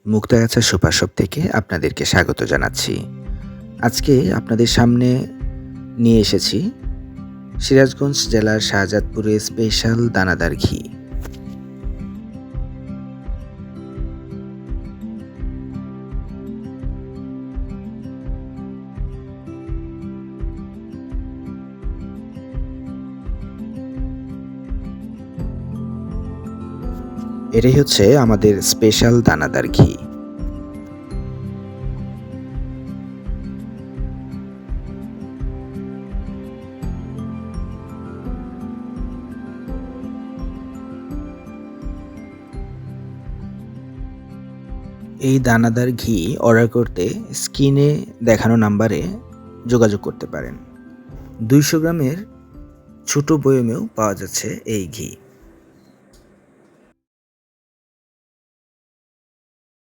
Muktagacha super shop থেকে আপনাদেরকে স্বাগত জানাচ্ছি। আজকে আপনাদের সামনে নিয়ে এসেছি সিরাজগঞ্জ জেলার শাহজাদপুরের স্পেশাল দানাদার ঘি। এটাই হচ্ছে আমাদের স্পেশাল দানাদার ঘি। এই দানাদার ঘি অর্ডার করতে স্ক্রিনে দেখানো নাম্বারে যোগাযোগ করতে পারেন। 200 গ্রামের ছোট বয়মেও পাওয়া যাচ্ছে এই ঘি।